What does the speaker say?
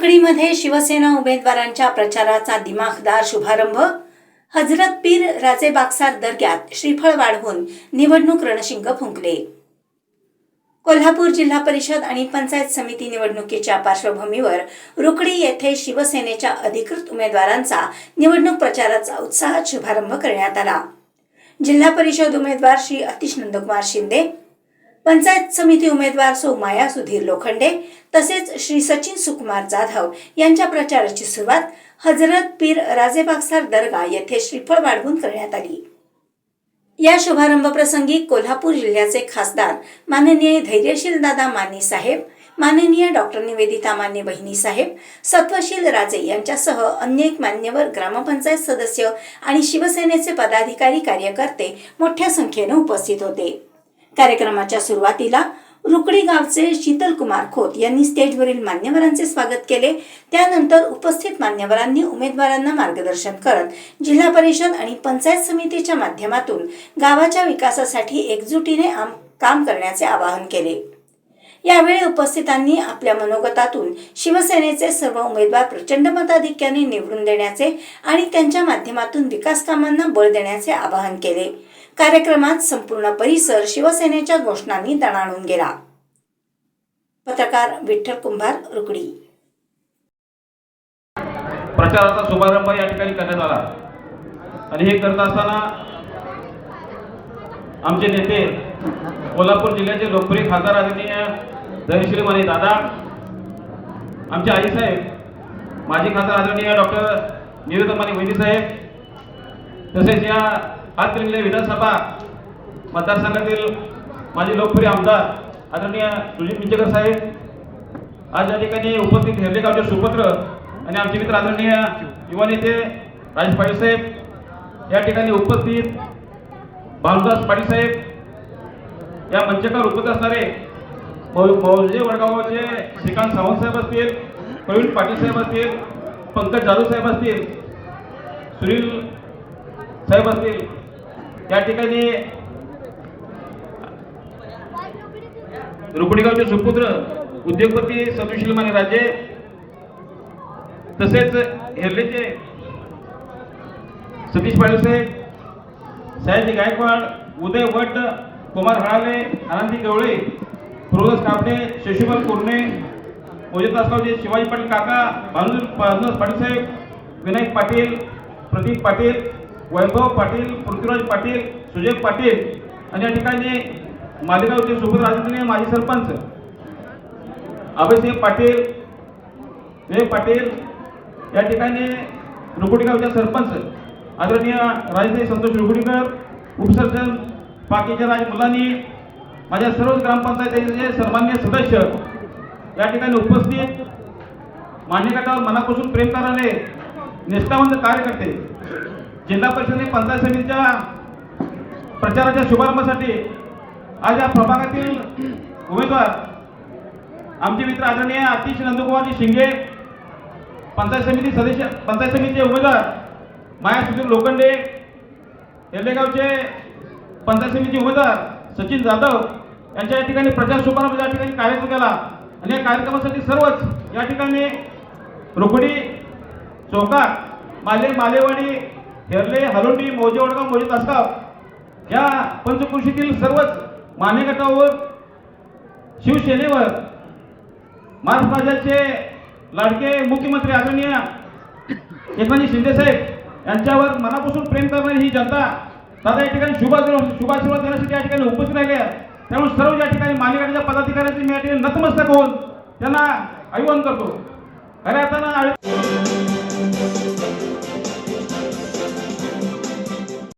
रुकड़ीमध्ये शिवसेना उमेदवारांच्या प्रचाराचा दिमाखदार शुभारंभ। हजरत पीर राजे बागसार दर्ग्यात श्रीफळ वाढवून निवडणूक रणशिंग फुंकले। कोल्हापूर जिल्हा परिषद आणि पंचायत समिती निवडणुकीच्या पार्श्वभूमीवर रुकडी येथे शिवसेनेच्या अधिकृत उमेदवारांचा निवडणूक प्रचाराचा उत्साहात शुभारंभ करण्यात आला। जिल्हा परिषद उमेदवार श्री अतिश नंदकुमार शिंदे, पंचायत समिती उमेदवार सौ माया सुधीर लोखंडे तसेच श्री सचिन सुकुमार जाधव यांच्या प्रचाराची सुरुवात हजरत पीर राजे बागसार दर्गा येथे श्रीफळ वाढवून करण्यात आली। या शुभारंभ प्रसंगी कोल्हापूर जिल्ह्याचे खासदार माननीय धैर्यशील दादा माने साहेब, माननीय डॉक्टर निवेदिता माने बहिणी साहेब, सत्वशील राजे यांच्यासह अनेक मान्यवर, ग्रामपंचायत सदस्य आणि शिवसेनेचे पदाधिकारी कार्यकर्ते मोठ्या संख्येने उपस्थित होते। कार्यक्रमाच्या सुरुवातीला रुकडी गावचे शीतल कुमार खोत यांनी स्टेजवरील मान्यवरांचे स्वागत केले। त्यानंतर उपस्थित मान्यवरांनी उमेदवारांना मार्गदर्शन करत जिल्हा परिषद आणि पंचायत समितीच्या माध्यमातून गावाच्या विकासासाठी एकजुटीने काम करण्याचे आवाहन केले। यावेळी उपस्थितांनी आपल्या मनोगतातून शिवसेनेचे सर्व उमेदवार प्रचंड मताधिक्याने निवडून देण्याचे आणि त्यांच्या माध्यमातून विकास कामांना बळ देण्याचे आवाहन केले। कार्यक्रमात संपूर्ण परिसर शिवसेनेच्या घोषणांनी दणाणून गेला। पत्रकार विठ्ठल कुंभार, रुकडी। प्रचाराचा शुभारंभ या ठिकाणी करण्यात आला आणि हे करत असताना आमचे नेते कोल्हापूर जिल्ह्याचे लोकप्रिय खासदार आदरणीय धैर्यशील माने दादा, आमचे आई साहेब, माजी खासदार आदरणीय डॉक्टर निवेदिता माने बहिणी साहेब, तसेच या हातकणंगले विधानसभा मतदारसंघातील माजी लोकप्रिय आमदार आदरणीय सुजित मिंचेकर साहेब, आज या ठिकाणी उपस्थित हेरले गावचे सुपुत्र आणि आमचे मित्र आदरणीय युवा नेते राजेश पाटील साहेब, या ठिकाणी उपस्थित भानुदास पाटील साहेब, या मंचावर उपस्थित असणारे मौजे वडगावचे श्रीकांत सावंत साहेब असतील, प्रवीण पाटील साहेब असतील, पंकज जाधव साहेब असतील, सुनील साहेब असतील, या ठिकाणी रुकडी गावचे सुपुत्र उद्योगपती सत्वशील माने राजे, तसेच हेरलेचे सतीश पाटील साहेब, सयाजी गायकवाड, उदय वट, कुमार हळाले, आनंदी गवळे, फिरोज कापडे, शशिपाल कोरणे, ओजे तासगावचे शिवाजी पाटील काका, भानुदास पाटील साहेब, विनायक पाटील, प्रदीप पाटील, वैभव पाटील, पृथ्वीराज पाटील, सुजय पाटील आणि या ठिकाणी मालेगावचे सुपुत्र आदरणीय माजी सरपंच अभयसिंह पाटील, विवेक पाटील, या ठिकाणी रुकडी गावचे सरपंच आदरणीय राजेश संतोष रुकडीकर, उपसरपंच बाकीचे राज मुलांनी, माझ्या सर्व ग्रामपंचायतीचे सन्माननीय सदस्य, या ठिकाणी उपस्थित मान्यगटावर मनापासून प्रेम करणारे निष्ठावंत कार्यकर्ते, जिल्हा परिषद पंचायत समितीच्या प्रचाराच्या शुभारंभासाठी आज या प्रभागातील उमेदवार आमचे मित्र आदरणीय अतिश नंदकुमार शिंदे, पंचायत समिती सदस्य, पंचायत समितीचे उमेदवार माया सुधीर लोखंडे, येल्लेगावचे पंचायत समिती उमेदवार सचिन जाधव यांच्या या ठिकाणी प्रचार शुभारंभ या ठिकाणी कार्यक्रम केला आणि या कार्यक्रमासाठी सर्वच या ठिकाणी रुकडी, चोकाट, मालेवाडी, हेरले, हलोंडी, मौजे वडगाव, मौजे तासगाव या पंचकृषीतील सर्वच मान्यगटावर शिवसेनेवर महाराष्ट्र राज्याचे लाडके मुख्यमंत्री आदरणीय एकनाथ शिंदे साहेब यांच्यावर मनापासून प्रेम करणारी ही जनता दादा या ठिकाणी शुभाशीर्वाद देण्यासाठी या ठिकाणी उपस्थित राहिले। त्यामुळे सर्व या ठिकाणी मान्यगटाच्या पदाधिकाऱ्यांचे मी या ठिकाणी नतमस्तक होऊन त्यांना अभिवादन करतो। खऱ्या अर्थानं